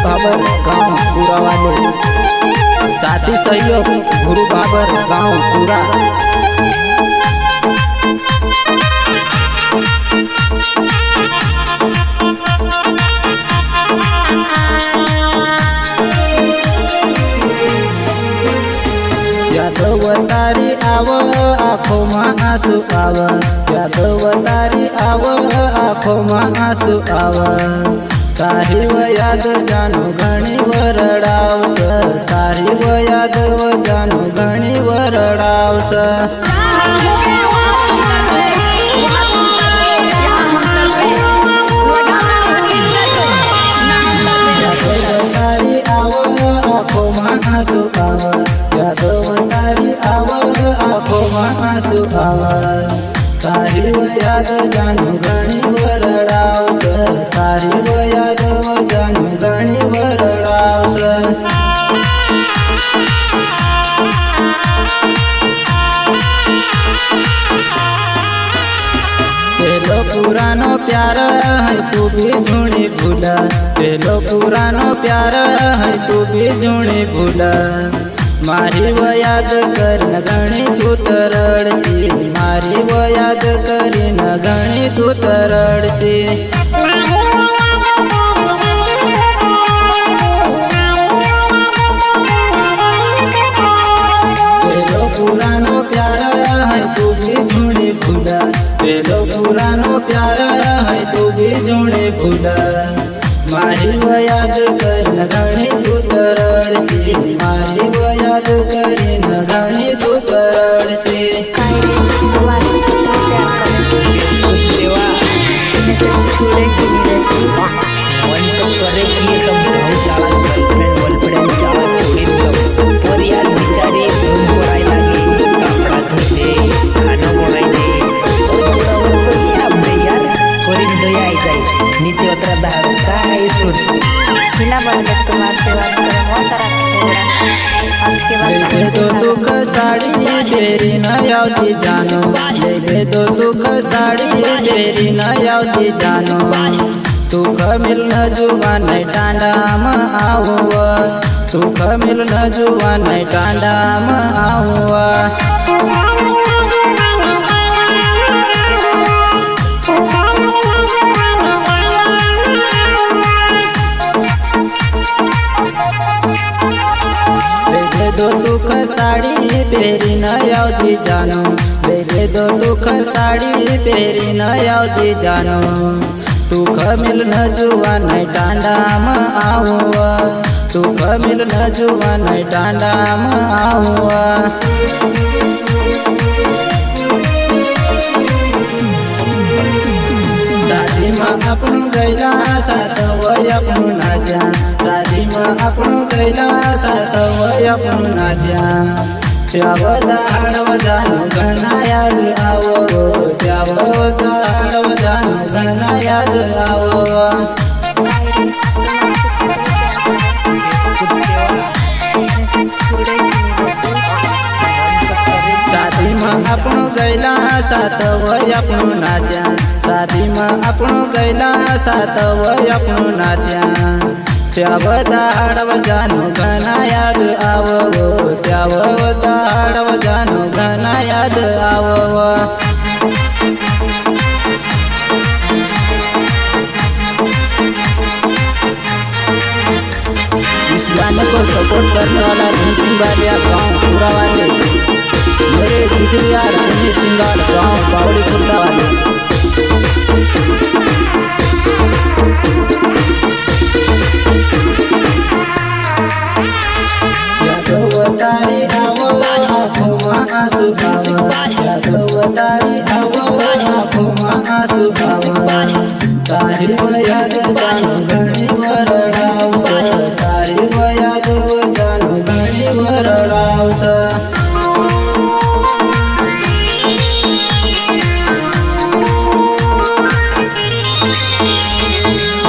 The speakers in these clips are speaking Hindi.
बाबर गांव पूरा वाले, साथी सहयोग गुरु बाबर गांव पूरा। यादव तारी आव आँखों में आंसू आव, यादव तारी आव आँखों में आंसू आव। तारी व याद जानो घणी वरडावस, तारी व याद व जानो घणी वरडावस। तारी आव आँखों में आंसू आव, यादव तारी आव आँखों में आंसू आव। तारी व याद जानो घणी वरडावस, तारी व याद व जानो घणी वरडावस। पेलो पुरानो प्यार है तू भी झूणी भूला, पेलो पुरानो प्यार है तू भी झूणी भूला। मारी व याद कर न घणी तू तरड़सी, मारी व याद करी न घणी तू तरड़सी। पेलो पुरानो प्यार है तू भी झूणी भूला, पेलो पुरानो प्यार है तू भी झूणी भूला। मारी व याद कर न घणी तू तरड़सी, मारी व याद करी न घणी तू तरड़सी। तो दुख साड़ी बेरी न यावती जानो, ले तो दुख साड़ी बेरी न यावती जानो। सुख मिलन जुवान टांडा में आऊँ, सुख मिलन जुवान टांडा में आऊँ। दो दुख साड़ी बेरी न यावती जानो, बेरे दो दुख साड़ी बेरी न यावती जानो। सुख मिलन जुवान टांडा में आऊँ, सुख मिलन जुवान टांडा में आऊँ। शादी में अपनू गैला साथ वही अपनू ना जा, शादी में अपनू गैला साथ वही अपनू ना जा। त्यावदाड़ जानो घना याद आवो, त्यावदाड़ जानो घना याद आवो। शादी में अपनू गैला साथ वही अपनू ना जा, शादी में अपनू गैला साथ वही अपनू ना जा। त्यावदाड़ जानो घना याद आवो, त्यावदाड़ जानो घना याद आवो। इस गाने को सपोर्ट करने वाला धनसिंह गांव पूरा वाले, मेरे जीतू यार गणेश सिंगार गांव बावड़ी खुर्दा वाले। यादव तारी आव आँखों में आंसू आव, यादव तारी आव आँखों में आंसू आव। तारी व याद जानो घणी वरडावस, तारी व याद व जानो घणी वरडावस।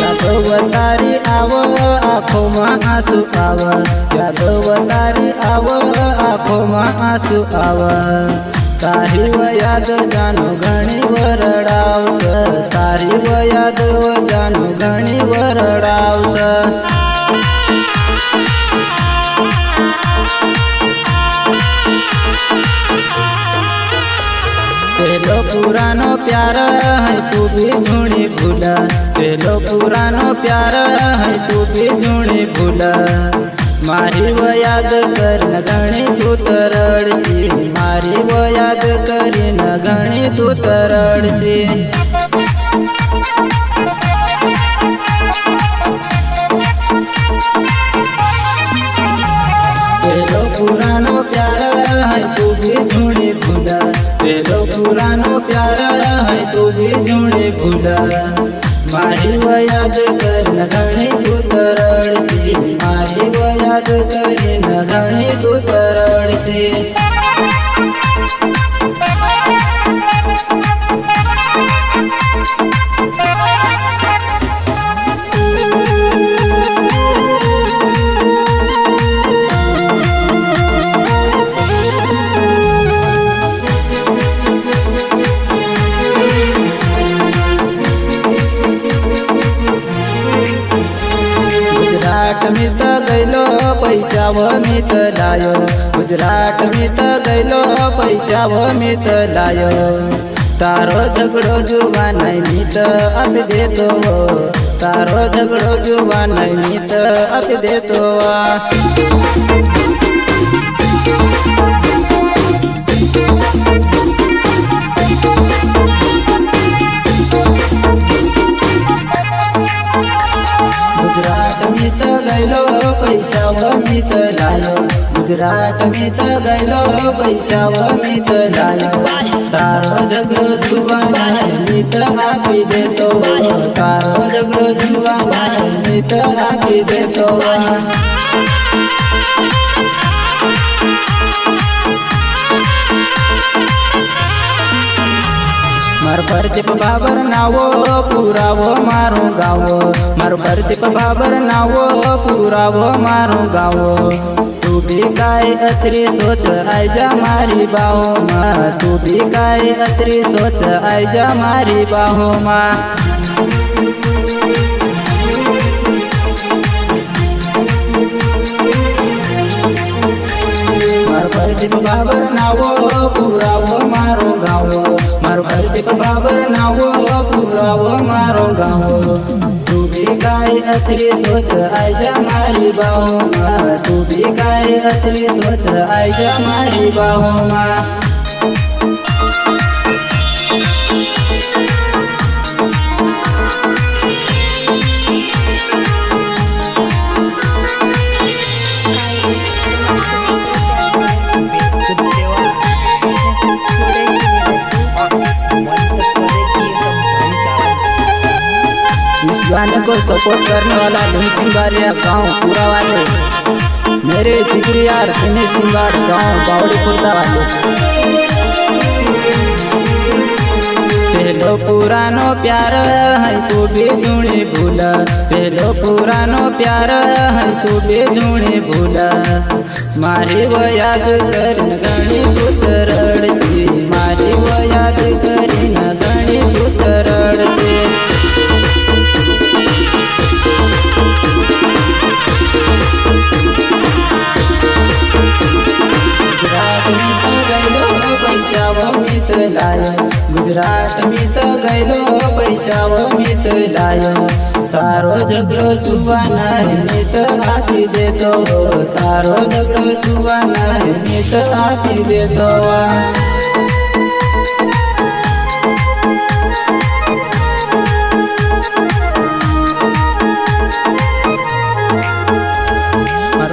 यादव तारी आव आँखों में आंसू आव, यादव तारी आव आँखों में आंसू आव। तारी व याद जानो घणी वरडावस, तारी व याद व जानो घणी वरडावस। भी झूठी भूला, पेलो पुरानो प्यार है तू भी झूठी भूला। मारी वो याद कर न घणी तू तरड़सी, मारी वो याद करी न घणी तू तरड़सी। पेलो पुरानो प्यार है तू भी झूठी भूला, पेलो पुरानो प्यार है तू भी झूठी भूला। मारी वो याद कर न घणी तू तरड़सी, मारी वो याद करी न घणी तू तरड़सी। गुजरात में तो गैलो पैसा वो में तो लायो, गुजरात में तो गैलो पैसा वो में तो लायो। तारो झगड़ो जुआ नहीं मित अब दे दो, तारो झगड़ो जुआ नहीं मित अब दे दो। गुजरात में तो गैलो पैसा वो में तो लायो, गुजरात में तो गैलो पैसा वो में तो लायो। तारो झगड़ो जुआ नहीं मित आपी दे दो, तारो झगड़ो जुआ नहीं मित आपी दे दो। मार प्रदीप बाबर नावो पूरा वो मारो गावो, मार प्रदीप बाबर नावो पूरा वो मारो गावो। तू भी काय अतरी सोच आजा मारी बाहो माँ, तू भी काय अतरी सोच आजा मारी बाहो माँ। मार प्रदीप बाबर नावो पूरा वो मारो गावो, मार प्रदीप बाबर नावो पूरा वो मारो गावो। तू भी काय अतरी सोच आजा मारी बाहो माँ, तू भी काय अतरी सोच आजा मारी बाहो माँ। इस गाने को सपोर्ट करने वाला धुन सिंगारिया गाँव पूरा वाले, मेरे जिगरी यार दिनेश सिंगार गाँव बावड़ी खुर्दा वाले। पेलो पुरानो प्यार है तू भी झूठी भूला, पेलो पुरानो प्यार है तू भी झूठी भूला। मारी वो याद कर न घणी तू तरड़सी, मारी वो याद करी न घणी तू तरड़सी। गुजरात में तो गैलो पैसा वो में तो लायो, गुजरात में तो गैलो पैसा वो में तो लायो। तारो झगड़ो जुआ नहीं मित आपी दे दो, तारो झगड़ो जुआ नहीं मित आपी दे दो।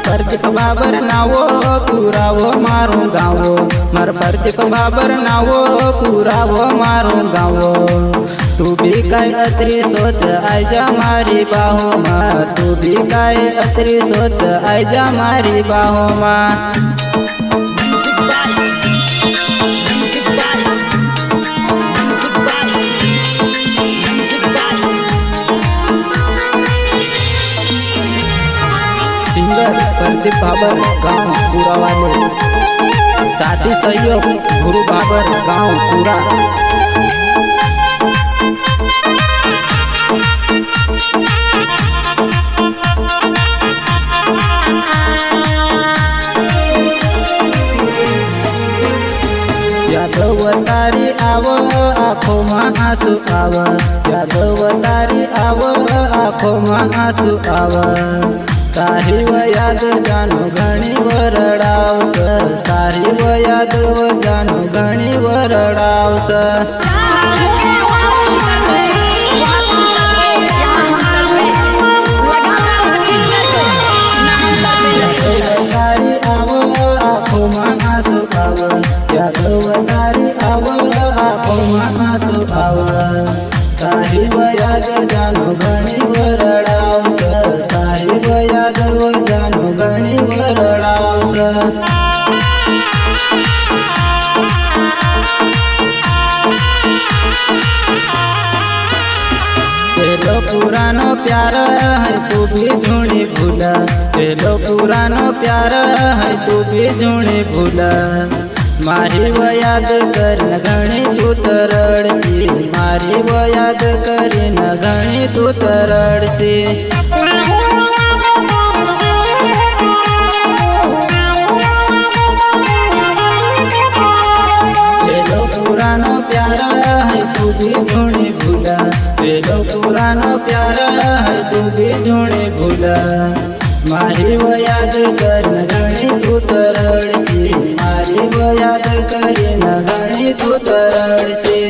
प्रदीप बाबर नावो पूरा वो मारो गावो, मार प्रदीप बाबर नावो पूरा वो मारो गावो। तू भी काय अतरी सोच आजा मारी बाहो माँ, तू भी काय अतरी सोच आजा मारी बाहो माँ। सिंगर प्रदीप बाबर गाँव पूरा वाले, साथी सहयोग गुरु बाबर गाँव पूरा। यादव तारी आवो આંખોમાં આંસુ આવે યાદવ તારી આવો આંખોમાં આંસુ આવે તારી યાદ જાનું ઘણી વરડાવશે તારી યાદ જાનું ઘણી વરડાવશે તારી આવો આંખોમાં આંસુ આવે યાદવ તારી આવો આંખોમાં આંસુ આવે તારી યાદ જાનું ઘણી વરડાવશે તારી યાદ જાનું ઘણી વરડાવશે पेलो पुरानो प्यार है तू भी झूठी भूला पेलो पुरानो प्यार है तू भी झूठी भूला मारी वो याद कर घणी तू तरड़सी मारी वो याद करी न घणी तू तरड़सी पेलो पुरानो प्यार है तू भी झूठी भूला पेलो पुरानो प्यार है तू भी झूठी भूला मारी वो याद कर न घणी तू तरड़सी मारी वो याद करी न घणी तू तरड़सी